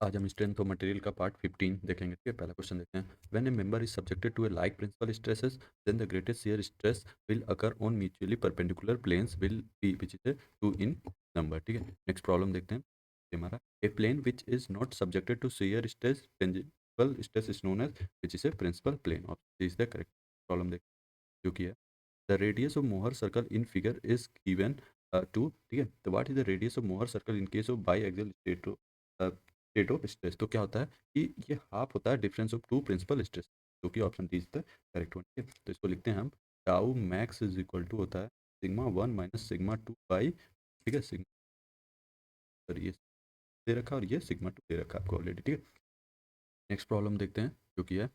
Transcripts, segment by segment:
आज हम strength of material का पार्ट 15 देखेंगे। ठीक है, पहला क्वेश्चन देखते हैं। When a member is subjected to a like principal stresses then the greatest shear stress will occur on mutually perpendicular planes will be which is 2 in number. ठीक है, next problem देखते हैं। ये हमारा a plane which is not subjected to shear stress principal stress is known as which is a principal plane. Option is the correct problem देखते हैं जो कि है the radius of Mohr circle in figure is given to. ठीक है, तो what is the radius of Mohr circle in case of biaxial state of stress. तो क्या होता है कि ये हाफ होता है difference of two principal stress, जो कि option D is the correct one. ठीक है, तो इसको लिखते हैं हम tau max is equal to होता है sigma one minus sigma two by. ठीक है, सिग्मा और ये दे रखा और ये सिग्मा टू दे रखा आपको ऑलरेडी। ठीक है, नेक्स्ट प्रॉब्लम देखते हैं जो कि है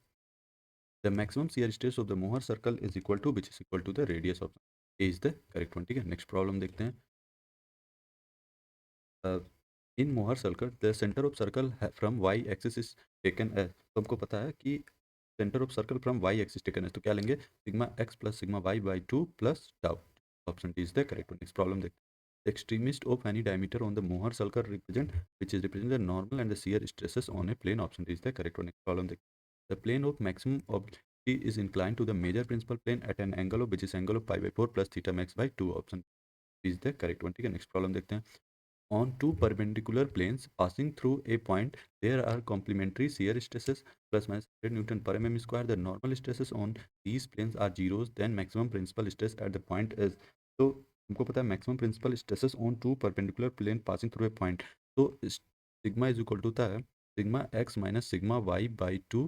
the maximum shear stress of the Mohr circle is equal to which is equal to the radius of a is the correct one. ठीक है, नेक्स्ट प्रॉब्लम देखते हैं। In Mohr circle the centre of circle from y axis is taken as. तो हमको पता है कि centre of circle from y axis taken as, तो क्या लेंगे sigma x plus sigma Y by two plus tau. Option D is the correct one. Next problem देखते हैं। The extremist of any diameter on the Mohr circle represent which is represent the normal and the shear stresses on a plane. Option D is the correct one. Next problem देखते हैं। The plane of maximum of T is inclined to the major principal plane at an angle of which is angle of pi by 4 plus theta max by 2. Option D is the correct one. ठीक है, next problem देखते हैं। On two perpendicular planes passing through a point, there are complementary shear stresses plus minus 100 Newton per mm square. The normal stresses on these planes are zeros. Then maximum principal stress at the point is। तो हमको पता है maximum principal stresses on two perpendicular plane passing through a point। तो sigma is equal to होता है sigma x minus sigma Y by two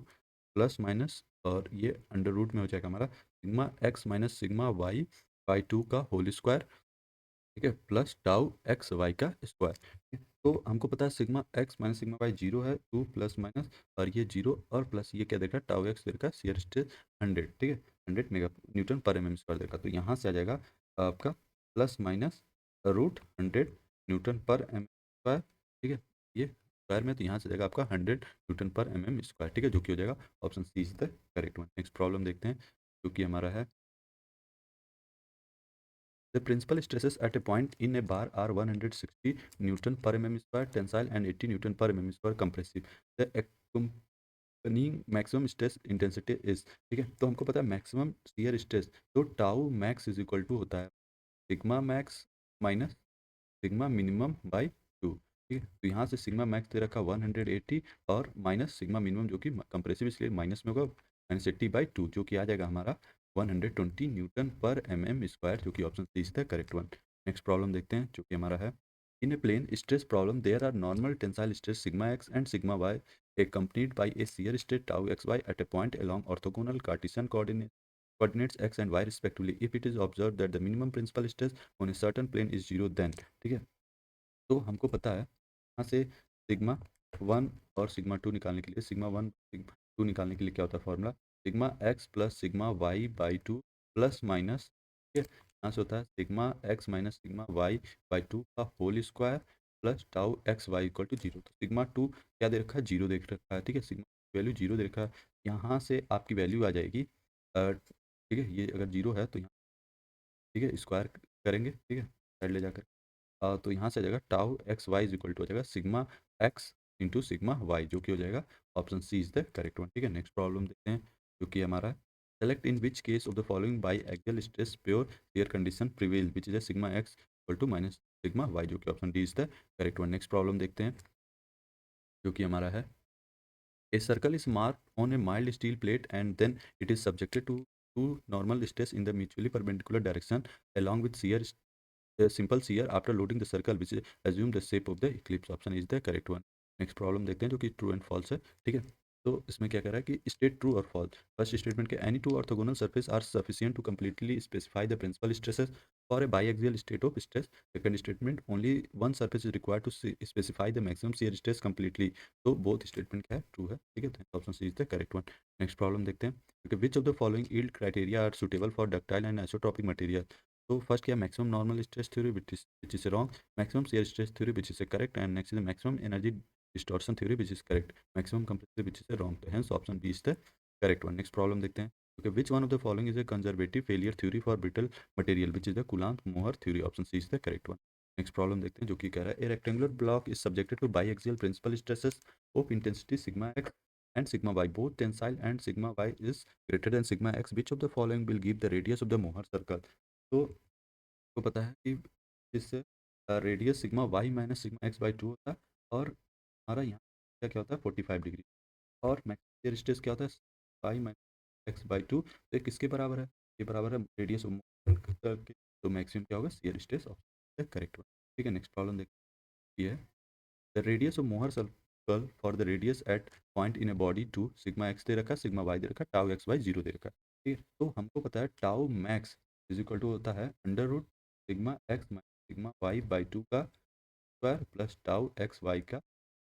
plus minus और ये under root में हो जाएगा हमारा sigma x minus sigma Y by two का होल स्क्वायर। ठीक है, प्लस टाउ एक्स वाई का स्क्वायर। ठीक है, तो हमको पता है sigma x minus sigma Y zero है, टू प्लस माइनस और ये जीरो और प्लस ये क्या देखा टाउ एक्स देखा शियर स्ट्रेस 100। ठीक है, 100 mega newton per M M square देखा, तो यहाँ से आ जाएगा आपका plus minus root 100 Newton per M square. ठीक है, ये स्क्वायर में तो यहाँ से जाएगा आपका 100 Newton per M M square. ठीक है, जो कि हो जाएगा option C is the correct one. Next problem देखते हैं जो कि हमारा है the principal stresses at a point in a bar are 160 Newton per mm square tensile and 80 Newton per mm square compressive. The accompanying maximum stress intensity is। ठीक है, तो हमको पता है मैक्सिमम शियर स्ट्रेस तो tau max is equal to होता है sigma max minus sigma minimum by two. ठीक है, तो यहाँ से सिग्मा मैक्स दे रखा 180 और माइनस सिग्मा मिनिमम जो कि कंप्रेसिव इसलिए माइनस में होगा -80/2 जो कि आ जाएगा हमारा 120 Newton per M M square, जो कि option C is the correct one. Next problem देखते हैं जो कि हमारा है in a plane stress problem there are normal tensile stress sigma x and sigma y accompanied by a shear stress tau xy at a point along orthogonal Cartesian coordinates x and y respectively if it is observed that the minimum principal stress on a certain plane is zero then। ठीक है, तो हमको पता है यहाँ से sigma one और sigma two निकालने के लिए सिग्मा वन सिग्मा टू निकालने के लिए क्या होता है formula sigma x plus sigma Y by two plus minus. ठीक है, यहाँ से होता है sigma x minus sigma Y by two का whole square plus tau x Y equal to zero. तो सिग्मा टू क्या दे रखा है जीरो दे रखा है। ठीक है, सिग्मा वैल्यू जीरो दे रखा है, यहाँ से आपकी वैल्यू आ जाएगी ठीक है, ये अगर जीरो है तो यहाँ ठीक है स्क्वायर करेंगे। ठीक है, साइड ले जाकर तो यहाँ से आ जाएगा tau x Y is equal to हो जाएगा sigma X into sigma Y, जो कि हो जाएगा option C is the correct one. ठीक है, नेक्स्ट प्रॉब्लम देखते हैं जो कि हमारा है select in which case of the following biaxial stress pure air condition prevail which is sigma x equal to minus sigma Y, जो कि option D is the correct one. Next problem देखते हैं जो कि हमारा है a circle is marked on a mild steel plate and then it is subjected to normal stress in the mutually perpendicular direction along with a simple shear after loading the circle which assume the shape of the eclipse। option is the correct one। Next problem देखते हैं जो कि true and false है। ठीक है, तो इसमें क्या कह रहा है कि स्टेट ट्रू और फॉल्स। फर्स्ट स्टेटमेंट के any two orthogonal surface are sufficient to completely specify the principal stresses for a biaxial state of stress. Second statement only one surface is required to specify the maximum shear stress completely. तो both statement क्या है true है। ठीक है, तो option C is the correct one. Next problem देखते हैं क्योंकि which of the following yield criteria are suitable for ductile and isotropic material. तो फर्स्ट क्या maximum normal stress theory which is wrong, maximum shear stress theory which is correct, and next is the maximum energy distortion theory which is correct, maximum compressive which is wrong, तो hence option B is the correct one। next problem देखते हैं okay which one of the following is a conservative failure theory for brittle material which is the Coulomb Mohr theory। option C is the correct one। Next problem देखते हैं जो कि कह रहा है a rectangular block is subjected to biaxial principal stresses of intensity sigma x and sigma Y both tensile and sigma Y is greater than sigma X which of the following will give the radius of the Mohr circle. तो आपको पता है कि इससे radius sigma Y minus sigma x by two होता है, और हमारा यहाँ क्या क्या होता है 45 डिग्री, और मैक्सिमम स्ट्रेस क्या होता है Y minus X by two, तो ये किसके बराबर है, ये बराबर है रेडियस ऑफ मोहर के, तो मैक्सिमम क्या होगा shear stress of correct one. ठीक है, नेक्स्ट प्रॉब्लम देखिए है the radius of Mohr circle for the radius at point in a body to sigma x दे रखा, सिग्मा वाई दे रखा, टाउ एक्स वाई जीरो दे रखा। ठीक है, तो हमको पता है tau max is equal to होता है under root sigma x minus sigma Y by two का square plus tau x Y का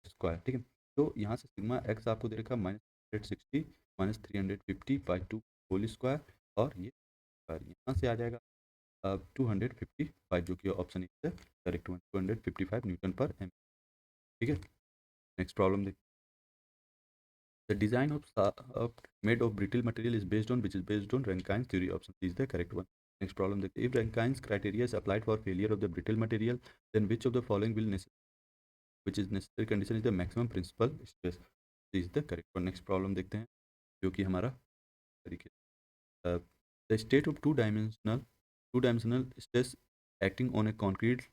स्क्वायर। ठीक है, तो यहाँ से सिग्मा एक्स आपको दे रखा -160 -350 बाई टू होल स्क्वायर, और ये स्क्वायर यहाँ से आ जाएगा 255, जो कि ऑप्शन ए है correct one, 255 newton per m. ठीक है, नेक्स्ट प्रॉब्लम देखिए the design of made of brittle material is based on which is based on Rankine's theory, option C is the correct one. Next problem देखते हैं if Rankine's criteria is applied for failure of the brittle material then which of the following will which is necessary condition is the maximum principal stress, is the correct one। Next problem देखते हैं जो कि हमारा तरीके the state of two dimensional stress acting on a concrete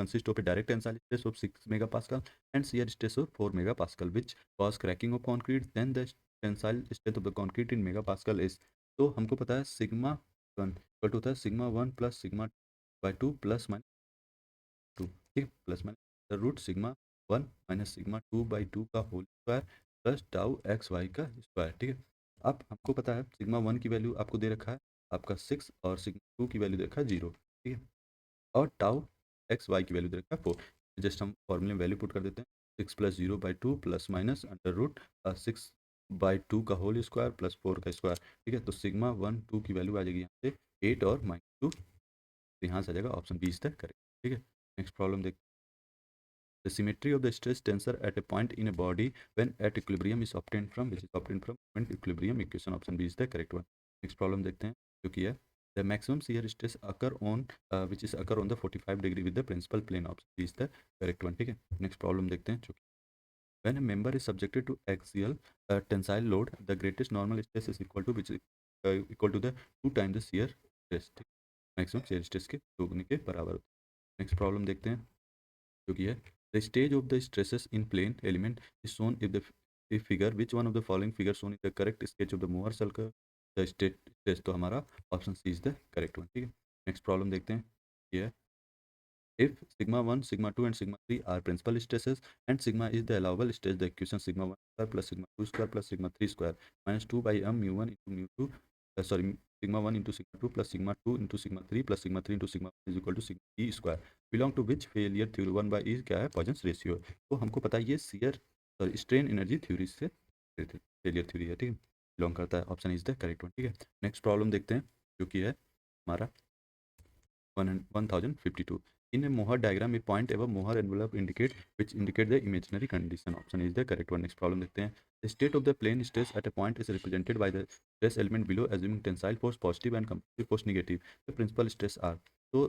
consists of a direct tensile stress of 6 megapascal and shear stress of 4 megapascal which cause cracking of concrete, then the tensile strength of the concrete in megapascal is, तो हमको पता है sigma one equal होता है sigma one plus sigma by two plus two. ठीक, plus minus root sigma one minus sigma two by two का whole square plus tau x Y का square. ठीक है, अब हमको पता है सिग्मा वन की वैल्यू आपको दे रखा है आपका 6, और सिग्मा टू की वैल्यू दे रखा है 0। ठीक है, और टाउ एक्स वाई की वैल्यू दे रखा है 4। जस्ट हम फॉर्मूले में वैल्यू पुट कर देते हैं 6 plus 0 by two plus minus under root 6 by two का होल स्क्वायर प्लस 4 का स्क्वायर। ठीक है, तो सिग्मा वन टू की वैल्यू आ जाएगी यहाँ से 8 और -2, तो यहाँ से आ जाएगा option B is the correct. ठीक है, नेक्स्ट प्रॉब्लम देख the symmetry of the stress tensor at a point in a body when at equilibrium is obtained from which is obtained from moment equilibrium equation, option B is the correct one। next problem देखते हैं जो कि है the maximum shear stress occur on which is occur on the 45 degree with the principal plane, option B is the correct one। ठीक है, next problem देखते हैं जो कि when a member is subjected to axial tensile load the greatest normal stress is equal to which is equal to the 2 times the shear stress। Maximum shear stress के दोगुने के बराबर होता है। नेक्स्ट प्रॉब्लम देखते हैं जो कि है the stage of the stresses in plane element is shown if the figure which one of the following figure shown in the correct sketch of the Mohr circle the state stress, तो हमारा option C is the correct one. ठीक है, next problem देखते हैं ये है if sigma 1 sigma 2 and sigma 3 are principal stresses and sigma is the allowable stress, the equation sigma 1 square plus sigma 2 square plus sigma 3 square minus 2 by m mu 1 into mu 2 sorry sigma 1 into sigma 2 plus sigma 2 into sigma 3 plus sigma 3 into sigma 1 is equal to sigma e square belong to which failure theory 1 by e क्या है poisons ratio. तो हमको पता है ये shear sorry strain energy theory से failure theory है। ठीक है, बिलोंग करता है, option is the correct one. ठीक है, नेक्स्ट प्रॉब्लम देखते हैं जो कि है हमारा 1052 in a Mohr diagram a point above Mohr envelope indicate the imaginary condition, option is the correct one। next problem देखते हैं the state of the plane stress at a point is represented by the stress element below assuming tensile force positive and compressive force negative, the principal stress are, तो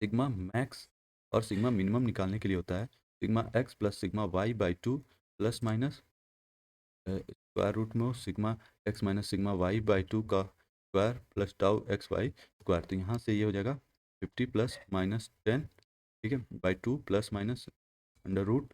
sigma max और sigma minimum निकालने के लिए होता है sigma x plus sigma Y by two plus minus square root में sigma x minus sigma Y by two का square plus tau x Y square, तो यहाँ से ये हो जाएगा 50 प्लस माइनस 10। ठीक है, by two plus minus under root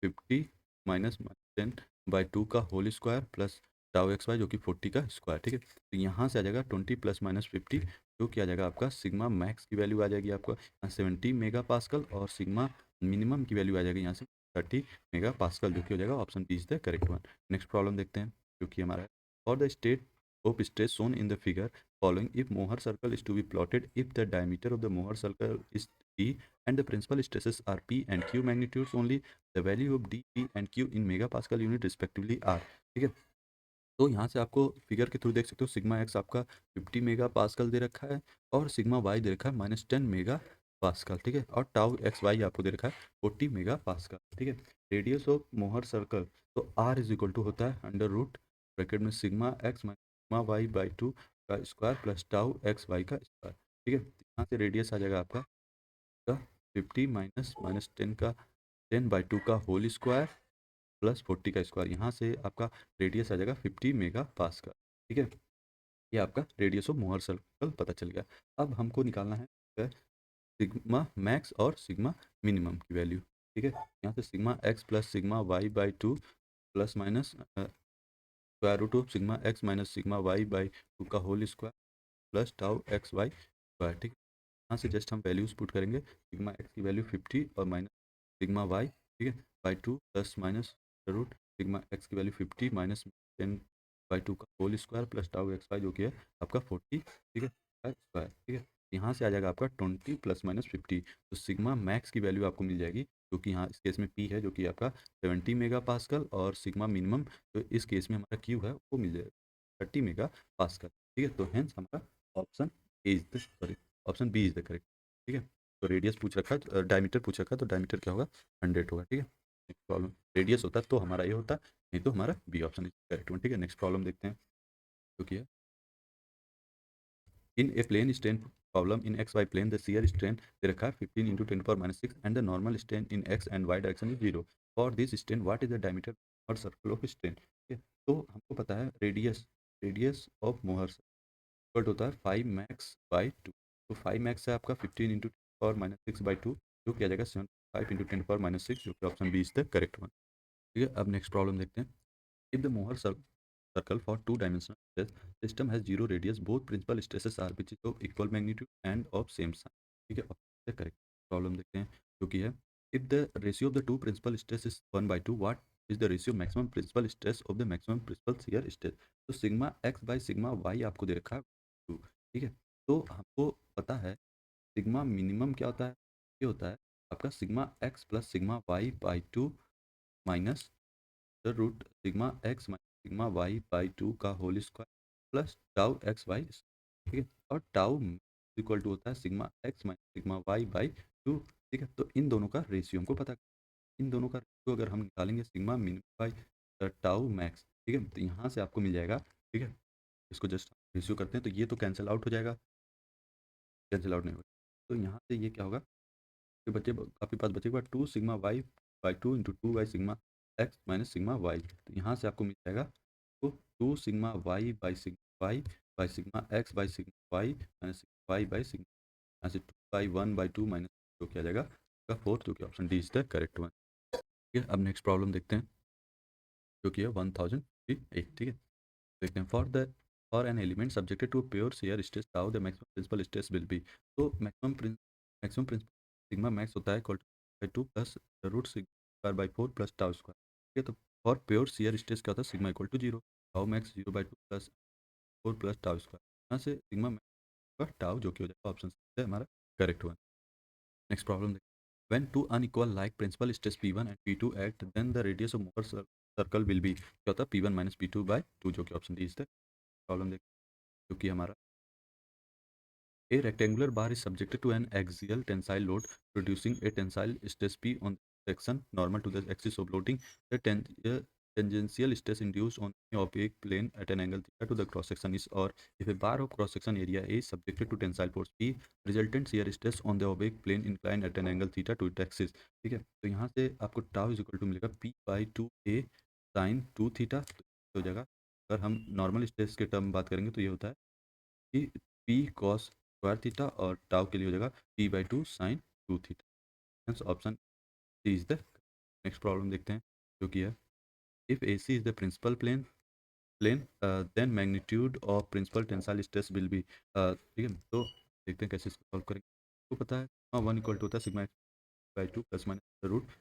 50 minus 10 by two का whole square plus tau x Y जो कि 40 का स्क्वायर। ठीक है, तो यहाँ से आ जाएगा 20 प्लस माइनस 50 जो कि आ जाएगा आपका सिग्मा मैक्स की वैल्यू आ जाएगी आपको यहाँ 70 मेगा पास्कल, और सिग्मा मिनिमम की वैल्यू आ जाएगी यहाँ से 30 मेगा पास्कल, जो कि हो जाएगा option B is the correct one. Next problem देखते हैं जो कि हमारा for the state of stress shown in the figure following if Mohr circle is to be plotted if the diameter of the Mohr circle is d and the principal stresses are p and q magnitudes only the value of d p and q in megapascal unit respectively are। ठीक है, तो यहाँ से आपको figure के through देख सकते हो सिग्मा एक्स आपका 50 मेगा पास्कल दे रखा है और सिग्मा वाई दे रखा है -10 मेगा पास्कल। ठीक है, और टाउ एक्स वाई आपको दे रखा है 40 मेगा पास्कल। ठीक है, रेडियस ऑफ मोहर सर्कल तो आर इज इक्वल टू होता है अंडर रूट ब्रैकेट में sigma x minus sigma Y by two का square plus tau x Y का स्क्वायर। ठीक है, यहाँ से रेडियस आ जाएगा आपका का 50 माइनस माइनस 10 का 10/2 का होल स्क्वायर प्लस 40 का स्क्वायर। यहाँ से आपका रेडियस आ जाएगा 50 मेगा पास्कल। ठीक है, ये आपका रेडियस ऑफ मोहर सर्कल पता चल गया। अब हमको निकालना है सिग्मा मैक्स और सिग्मा मिनिमम की वैल्यू। ठीक है, यहाँ से sigma x plus sigma Y by two plus minus square root of sigma x minus sigma Y by two का whole square plus tau x Y square. ठीक है, यहाँ से जस्ट हम वैल्यूज पुट करेंगे। सिग्मा एक्स की value 50 और minus sigma y, ठीक है, by two plus minus root sigma x की वैल्यू 50 माइनस 10/2 का whole square plus tau x Y जो कि है आपका 40, ठीक है, का स्क्वायर। ठीक है, यहाँ से आ जाएगा आपका 20 प्लस माइनस 50। तो सिग्मा मैक्स की वैल्यू आपको मिल जाएगी जो कि यहाँ इस केस में पी है जो कि आपका 70 मेगा पास्कल, और सिग्मा मिनिमम जो इस केस में हमारा क्यू है वो मिल जाएगा 30 मेगा पास्कल। ठीक है, तो हेंस हमारा option A is the sorry option B is the correct. ठीक है, तो रेडियस पूछ रखा है, डायमीटर पूछ रखा है, तो डायमीटर क्या होगा 100 होगा। ठीक है, नेक्स्ट प्रॉब्लम। रेडियस होता तो हमारा ये होता, नहीं तो हमारा B option is correct one. ठीक है, नेक्स्ट प्रॉब्लम देखते हैं जो कि है in a plane strain problem in xy plane the shear strain दे रखा है 15 into 10 power minus 6 and the normal strain in x and y direction is 0। for this strain what is the diameter or circle of strain। ठीक है, तो हमको पता है radius of Mohr circle होता है 5 मैक्स बाई टू। तो 5 max है आपका 15 इंटू पावर माइनस 6/2 जो किया जाएगा 75 इंटू 10 पावर माइनस 6 जो कि option B is the correct one. ठीक है, अब नेक्स्ट प्रॉब्लम देखते हैं। If the Mohr circle for two-dimensional stress system has zero radius, both principal stresses are which is of equal magnitude and of same sign। ठीक है, अब correct problem देखते हैं जो कि है if the ratio of the two principal stress is 1/2, what is the ratio maximum principal stress of the maximum principal shear stress। तो sigma x by sigma Y आपको दे रखा है 2। ठीक है, तो हमको पता है सिग्मा मिनिमम क्या होता है, ये होता है आपका sigma x plus sigma Y by two minus the root sigma x minus sigma Y by two का whole square plus tau x y. ठीक है, और टाउ इक्वल टू होता है sigma x minus sigma Y by two. ठीक है, तो इन दोनों का रेशियो हमको पता, इन दोनों का रेशियो अगर हम निकालेंगे sigma minimum by tau max, ठीक है, तो यहाँ से आपको मिल जाएगा। ठीक है, इसको जस्ट रेशियो करते हैं तो ये तो कैंसिल आउट हो जाएगा, कैंसिल आउट नहीं होगा, तो यहाँ से ये क्या होगा फिर बचे आपके पास बचेगा 2 sigma Y by 2 into 2 by sigma x minus sigma Y. तो यहाँ से आपको मिल जाएगा तो 2 sigma Y by sigma Y by sigma x by sigma Y minus sigma Y by sigma, यहाँ से 2/1/2 माइनस जो किया जाएगा का फोर्थ जो कि option D is the correct one. ठीक है, अब नेक्स्ट प्रॉब्लम देखते हैं जो कि है 1008। ठीक है, देखते हैं for an element subjected to pure shear stress tau the maximum principal stress will be. तो मैक्सिमम प्रिंसिपल सिग्मा मैक्स होता है equal to 2 plus root sigma by 4 plus tau square. ठीक है, तो फॉर प्योर शेयर स्ट्रेस क्या होता है sigma equal to 0, tau max 0/2 plus 4 plus tau square. यहाँ से सिग्मा मैक्स का टाउ जो कि हो जाएगा ऑप्शन है हमारा करेक्ट वन। नेक्स्ट प्रॉब्लम देखते हैं when two unequal like principal stress P1 and P2 act then the radius of Mohr circle will be. क्या होता है P1 माइनस P2/2 जो कि option D is the problem देखते हैं जो कि हमारा a rectangular bar is subjected to an axial tensile load producing a tensile stress P on section normal to the axis of loading. The tangential stress induced on the opaque plane at an angle theta to the cross section is, or if a bar of cross section area A is subjected to tensile force P, resultant shear stress on the opaque plane inclined at an angle theta to its axis। ठीक है, तो यहाँ से आपको tau is equal to मिलेगा P/2A sign 2 theta हो जाएगा। अगर हम नॉर्मल स्ट्रेस के टर्म बात करेंगे तो ये होता है कि पी कॉस स्क्वायर थीटा, और टाउ के लिए हो जाएगा P/2 sine 2 theta. Option C is the. Next problem देखते हैं जो कि है if A C is the principal plane then magnitude of principal tensile stress will be. ठीक है, तो देखते हैं कैसे इसको सॉल्व करेंगे। तो पता है वन इक्वल टू होता है sigma x by two plus minus root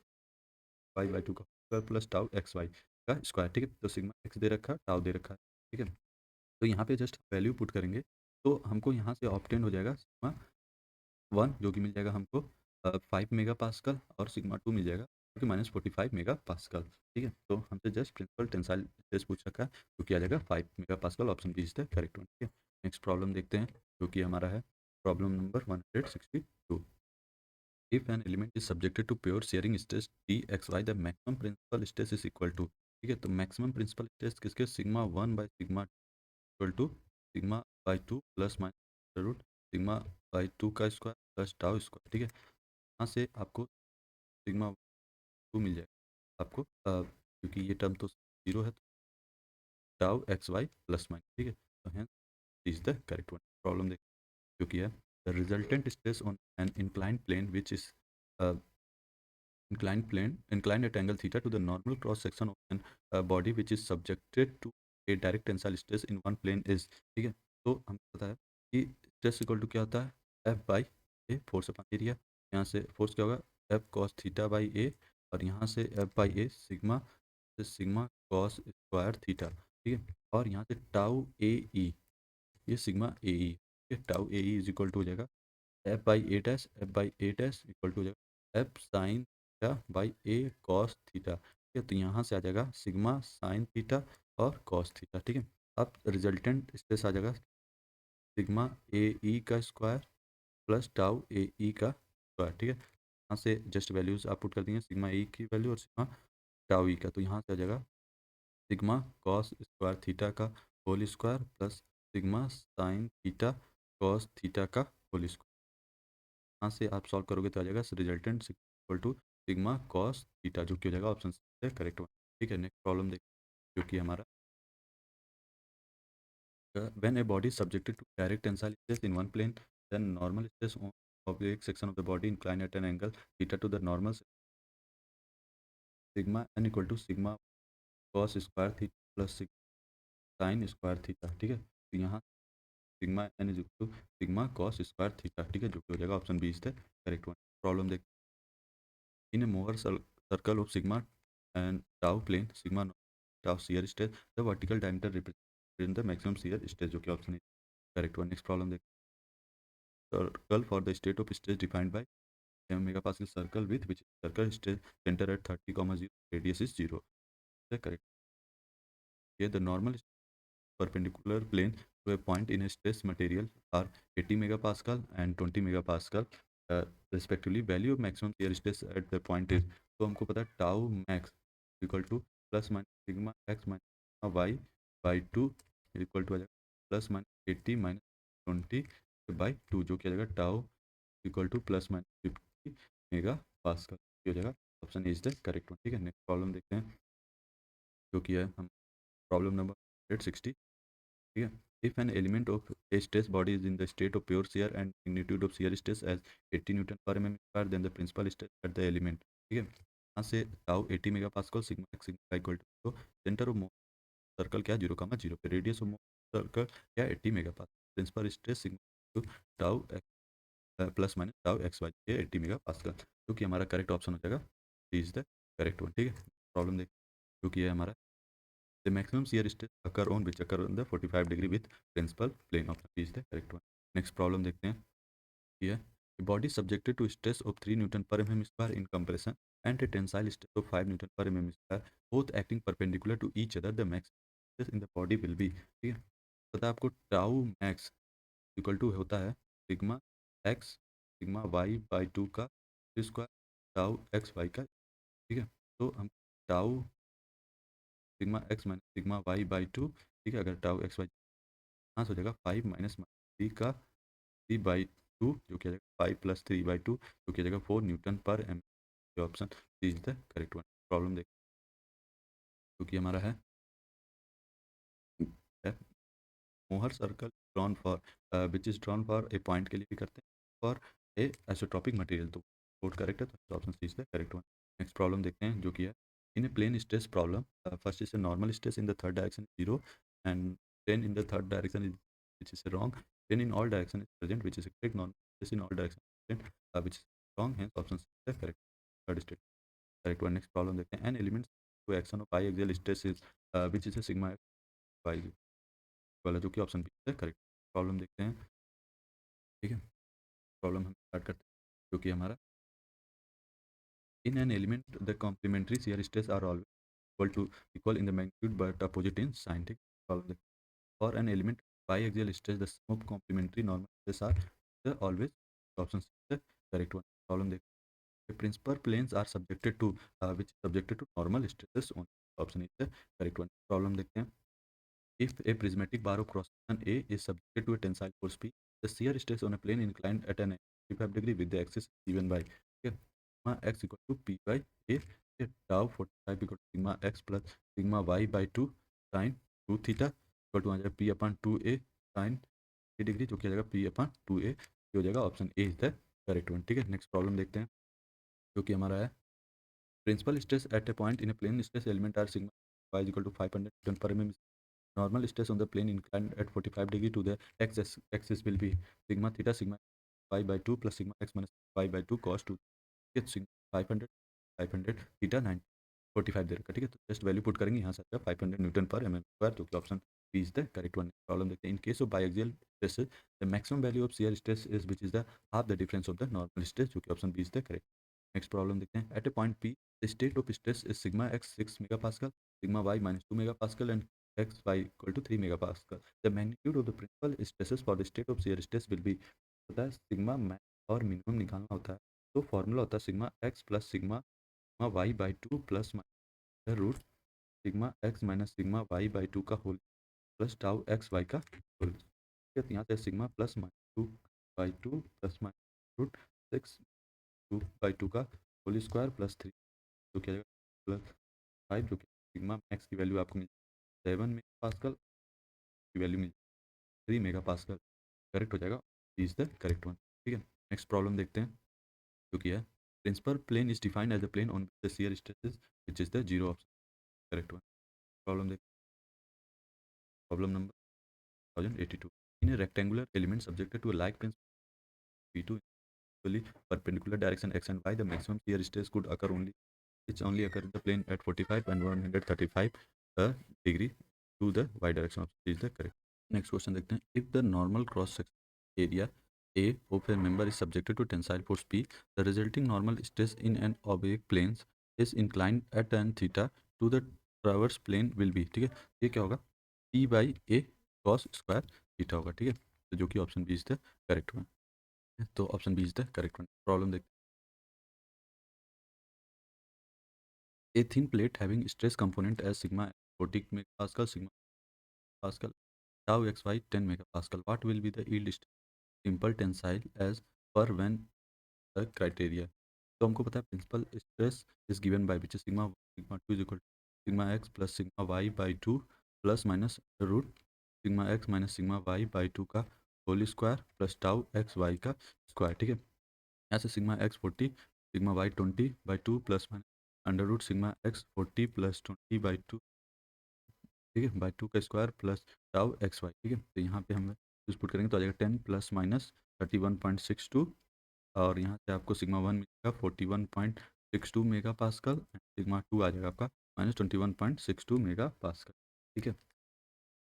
y by two का square plus tau x Y का स्क्वायर। ठीक है, तो सिग्मा एक्स दे रखा है, टाउ दे रखा है। ठीक है, तो यहाँ पे जस्ट वैल्यू पुट करेंगे तो हमको यहाँ से ऑप्टेन हो जाएगा सिग्मा वन जो कि मिल जाएगा हमको 5 मेगा पास्कल, और सिग्मा टू मिल जाएगा जो कि -45 मेगा पास्कल। ठीक है, तो हमसे जस्ट प्रिंसिपल टेंसाइल स्ट्रेस पूछ रखा है जो कि आ जाएगा 5 mega pascal, option B is the correct one. ठीक है, नेक्स्ट प्रॉब्लम देखते हैं जो कि हमारा है problem number 162। If an element is subjected to pure shearing stress D X Y the maximum principal stress is equal to. ठीक है, तो मैक्सिमम प्रिंसिपल स्ट्रेस किसके sigma one by sigma equal to sigma by two plus minus root sigma by two का square plus tau square. ठीक है, यहाँ से आपको सिग्मा टू मिल जाएगा आपको, क्योंकि ये टर्म तो जीरो है, तो tau x Y plus minus, ठीक है। तो है is the correct one. Problem देख जो कि है the resultant stress on an inclined plane which is inclined at angle theta to the normal cross section of an body which is subjected to a direct tensile stress in one plane is, ठीक है। तो हमको पता है कि stress equal to क्या होता है, F by A, force upon area. यहाँ से फोर्स क्या होगा, F cos theta by A, और यहाँ से एफ बाई ए सिग्मा, से सिग्मा कॉस स्क्वायर थीटा, ठीक है। और यहाँ से टाउ ए ई, ये sigma A E, tau A E is equal to हो जाएगा F by A dash, F by A dash equal to हो जाएगा F sine theta by A cos theta, ठीक है। तो यहाँ से आ जाएगा सिग्मा साइन थीटा और कॉस थीटा, ठीक है। अब रिजल्टेंट स्ट्रेस आ जाएगा सिग्मा ए ई का स्क्वायर प्लस टाउ ए ई का स्क्वायर, ठीक है। यहाँ से जस्ट वैल्यूज आप पुट कर देंगे, सिग्मा ए की वैल्यू और सिग्मा टाउ ई का, तो यहाँ से आ जाएगा सिग्मा कॉस स्क्वायर थीटा का whole square plus sigma sine theta cos theta का होल स्क्वायर। यहाँ से आप सॉल्व करोगे तो आ जाएगा resultant equal to sigma cos theta, जो कि हो जाएगा ऑप्शन से करेक्ट वन, ठीक है। नेक्स्ट प्रॉब्लम देख जो कि हमारा when a body subjected to direct tensile stress in one plane then normal stress of एक section of the body incline at an angle theta to the normal sigma N equal to sigma cos square theta plus sine square theta, ठीक है। तो यहाँ sigma n is equal to sigma cos square theta, ठीक है, जो कि हो जाएगा option B is the correct one. Problem देख in a Mohr circle of sigma and tau plane, sigma naught tau shear stress, the vertical diameter represents the maximum shear stress, जो कि option है करेक्ट वन। नेक्स्ट प्रॉब्लम देखते हैं, circle for the state of stress defined by m megapascal circle with which circle stress center at 30, 0, radius is 0, the correct। here the normal perpendicular plane to a point in a stress material are 80 megapascal and 20 megapascal respectively। value of maximum shear stress at the point is, तो हमको पता है tau max equal to plus minus sigma x minus Y by two equal to आ जाएगा plus minus 80 minus 20 by two, जो कि आ जाएगा tau equal to plus minus 50 mega pascal, हो जाएगा option is the correct one, ठीक है। नेक्स्ट प्रॉब्लम देखते हैं जो कि है हम प्रॉब्लम नंबर 160, ठीक है। If an element of a stress body is in the state of pure shear and magnitude of shear stress as 80 newton per mm square then the principal stress at the element, ठीक है। यहाँ से tau 80 mega pascal, sigma X sigma equal to, तो centre of circle क्या 0, 0 पे, radius of circle क्या 80 mega pascal, principal stress sigma two tau plus minus tau x Y, ये 80 mega pascal, जो कि हमारा करेक्ट ऑप्शन हो जाएगा इज द करेक्ट वन, ठीक है। प्रॉब्लम देख जो कि है हमारा the maximum shear stress occur on which occur on the 45 degree with principal plane, option B is the correct one। next problem देखते हैं, here a body subjected to stress of 3 newton per mm square in compression and a tensile stress of 5 newton per mm square both acting perpendicular to each other, the maximum stress in the body will be, ठीक है। पता है आपको tau max equal to होता है sigma X sigma Y by two का square tau x Y का, ठीक है। तो हम tau sigma x minus sigma Y by two, ठीक है। अगर टाउ एक्स वाई यहाँ से हो जाएगा 5 माइनस थ्री का 3/2, जो कि आ जाएगा 5 प्लस 3/2, जो कि आ जाएगा 4 newton per m, option is the correct one. Problem देख जो कि हमारा है Mohr circle drawn for which is drawn for a point के लिए भी करते हैं फॉर ए आइसोट्रॉपिक मटेरियल, तो कोड करेक्ट है, तो option C is the correct one. Next problem देखते हैं जो कि है in a plane stress problem, first is a normal stress in the third direction 0 and 10 in the third direction is which is wrong, 10 in all direction is present which is a correct, normal stress in all direction present which is wrong, hence option C is the correct third state correct one। next problem देखते हैं an element to action of biaxial stress is which is a sigma y वाला, जो कि option B है correct. Problem देखते हैं, ठीक है। प्रॉब्लम हम स्टार्ट करते हैं जो कि हमारा in an element the complementary shear stress are always equal in the magnitude but opposite in sign, ठीक। प्रॉब्लम देखते हैं for an element biaxial stress the sum of complementary normal stress are the always option C is the correct one। Problem देखते हैं principal planes are subjected to which is subjected to normal stresses only, option is the correct one। Problem देखते हैं if a prismatic bar of cross section A is subjected to a tensile force P, the shear stress on a plane inclined at an angle 45 degree with the axis given by, ठीक है, sigma x equal to P by A, tau 45 equal to sigma x plus sigma Y by two sine two theta equal to आ जाएगा P upon two A sine A degree, जो कि आ जाएगा P upon two ए, हो जाएगा option A is the correct one. ठीक है, नेक्स्ट प्रॉब्लम देखते हैं जो कि हमारा है principal stress at a point in a plane stress element are sigma Y equal to 500 newton per mm. Normal stress on the plane inclined at 45 degree to the x-axis will be sigma theta sigma y by 2 plus sigma x minus y by 2 cos 2, ठीक है, sigma 500 500 theta 9 45 दे रखा, ठीक है, तो just value put करेंगे, यहाँ से आएगा 500 newton per M M square, जो कि option B is the correct one. Problem देखते हैं, in case of biaxial stress the maximum value of shear stress is which is the half the difference of the normal stress, जो कि option B is the correct. Next problem देखते हैं, at a point P the state of stress is sigma X 6 mega pascal, sigma Y minus 2 mega pascal and x y equal to 3 megapascal. The magnitude of the principal stresses for the state of shear stress will be, होता है sigma max और minimum निकालना होता है, तो formula होता है sigma x plus sigma Y by two plus minus root sigma x minus sigma Y by two का whole plus tau x Y का होल, ठीक है, तो यहाँ से sigma plus minus two by two plus minus root 6 two by two का whole square plus 3, जो क्या जाएगा प्लस 5, जो कि सिग्मा मैक्स की वैल्यू आपको मिल 7 मेगा पास्कल की वैल्यू मिल 3 मेगा पास्कल, करेक्ट हो जाएगा, इज द करेक्ट वन। ठीक है, नेक्स्ट प्रॉब्लम देखते हैं जो कि है principal plane is defined as the plane on the shear stresses which is the zero option, correct one. Problem देख problem number 1082, in a rectangular element subjected to a like principal P2 equally perpendicular direction x and y, the maximum shear stress could occur only, which only occur in the plane at 45 and 135 degree to the y direction of is the correct। Next question देखते हैं, if the normal cross section area A of a member is subjected to tensile force P, the resulting normal stress in an oblique plane is inclined at an theta to the transverse plane will be, ठीक है, ये क्या होगा P by A cos square theta होगा, ठीक है, तो जो कि option B is the correct one, तो option B is the correct one. Problem देखते हैं, a thin plate having stress component as sigma 40 megapascal sigma pascal tau xy 10 megapascal, what will be the yield simple tensile as per when the criteria, तो हमको पता है principal stress is given by which sigma sigma two is equal sigma x plus sigma Y by two plus minus root sigma x minus sigma Y by two का whole square plus tau x Y का square, ठीक है, यहाँ से sigma x 40 sigma y 20 by two plus minus under root sigma x 40 plus 20 by two, ठीक है, by two का square plus tau x y, ठीक है, तो यहाँ पे हम यूज पुट करेंगे तो आ जाएगा 10 प्लस माइनस 31.62, और यहाँ से आपको सिग्मा वन मिलेगा 41.62 मेगा पास्कल, सिग्मा टू आ जाएगा आपका माइनस 21.62 मेगा पास्कल, ठीक है,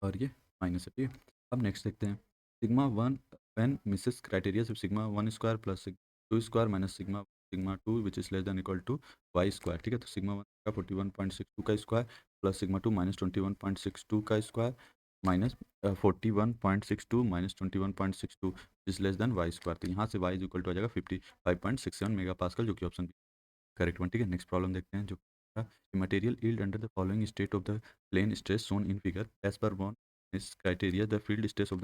और ये माइनस है, ठीक है। अब नेक्स्ट देखते हैं sigma one when Mises criteria sigma one square plus two square minus sigma sigma two which is less than equal to Y square, ठीक है, तो सिग्मा वन का 41.62 का square plus sigma two minus 21.62 का square minus 41.62 minus 21.62 is less than Y square, तो यहाँ से Y is equal to आ जाएगा 55.67 मेगा पास्कल, जो कि ऑप्शन बी करेक्ट वन। ठीक है, नेक्स्ट प्रॉब्लम देखते हैं जो material yield under the following state of the plane stress shown in figure as per one is criteria the field stress of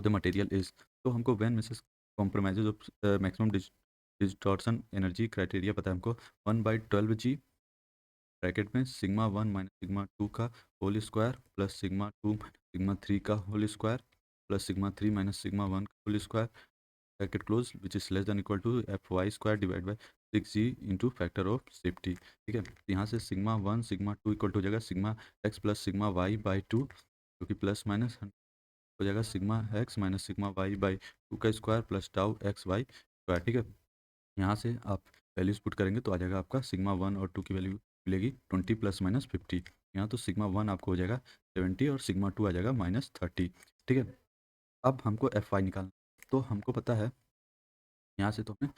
the material is, तो हमको von Mises compromises of maximum distortion energy criteria पता है हमको 1/12 g bracket में sigma one minus sigma two का whole square plus sigma two sigma three का whole square plus sigma three minus sigma one का whole square bracket close which is less than equal to F Y square divide by 6g into factor of safety, ठीक है, तो यहाँ से sigma one sigma two equal to हो जाएगा sigma x plus sigma Y by two, जो कि plus minus हो जाएगा sigma x minus sigma Y by two का square plus tau x Y square, ठीक है, यहाँ से आप वैल्यूज पुट करेंगे तो आ जाएगा आपका सिग्मा वन और टू की वैल्यू मिलेगी 20 प्लस माइनस 50, यहाँ तो सिग्मा वन आपको हो जाएगा 70 और सिग्मा टू आ जाएगा -30, ठीक है। अब हमको एफ वाई निकालना, तो हमको पता है यहाँ से तो हमें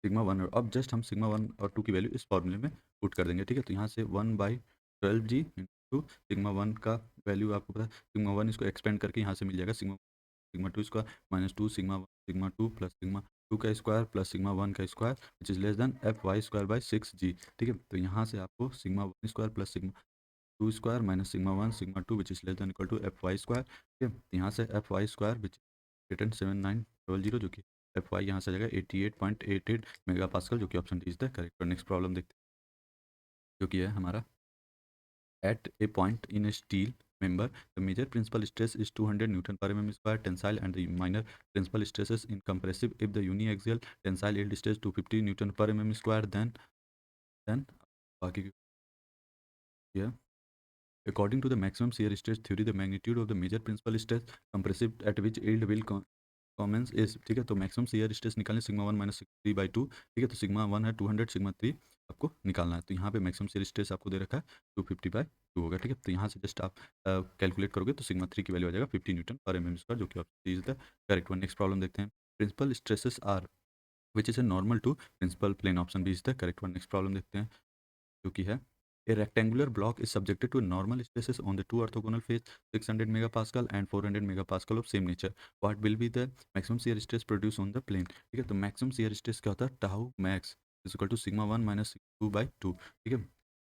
सिग्मा वन और अब जस्ट हम सिग्मा वन और टू की वैल्यू इस फॉर्मूले में पुट कर देंगे, ठीक है, तो यहाँ से 1/12 g इंटू सिग्मा वन का वैल्यू आपको पता है सिग्मा वन, इसको एक्सपेंड करके यहाँ से मिल जाएगा sigma sigma two square minus two sigma two plus sigma two का स्क्वायर प्लस सिग्मा वन का square which is less than F Y square by 6g, ठीक है, तो यहाँ से आपको sigma one square plus sigma two square minus sigma one sigma two which is less than equal to F Y square, ठीक है, तो यहाँ से F Y square which return 7900, जो कि एफ वाई यहाँ से आ जाएगा 88.88 मेगा पास्कल, जो कि option D is the correct. Next problem देखते हैं, जो कि है हमारा at a point in a steel member, the major principal stress is 200 Newton per mm square tensile and the minor principal stresses in compressive. If the uniaxial tensile yield stress 250 Newton per mm square, then बाकी की है according to the maximum shear stress theory, the magnitude of the major principal stress compressive at which yield will commence is, ठीक है। तो maximum shear stress निकालने sigma 1 minus 3/2, ठीक है। तो सिग्मा 1 है 200, सिग्मा 3 आपको निकालना है। तो यहाँ पे मैक्सिमम सीयर स्ट्रेस आपको दे रखा है 250/2 होगा, ठीक है। तो यहाँ से जस्ट आप कैलकुलेट करोगे तो सिग्मा 3 की वैल्यू आ जाएगा 50 newton per M M square, जो कि option is the correct one. Next problem देखते हैं, principal stresses are which is a normal to principal plane, option B is the correct one. Next problem देखते हैं, जो कि है a rectangular block is subjected to normal stresses on the two orthogonal face 600 megapascal and 400 megapascal of same nature. What will be the maximum shear stress produced on the plane? ठीक है, तो maximum shear stress क्या होता है, tau max is equal to sigma 1 minus 2/2, ठीक है।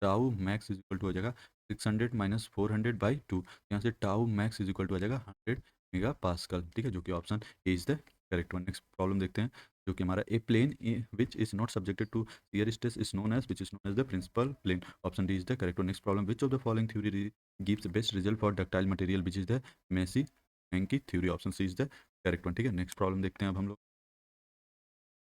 Tau max is equal to हो जाएगा 600 माइनस 400/2, यहाँ से tau max is equal to आ जाएगा 100 मेगा पास्कल, ठीक है, जो कि option A is the correct one. Next problem देखते हैं, जो कि हमारा a plane which is not subjected to shear stress is known as, which is known as the principal plane, option D is the correct one. Next problem, which of the following theory gives the best result for ductile material, which is the Massey-Henke theory, option C is the correct one, ठीक है। Next problem देखते हैं अब हम लोग,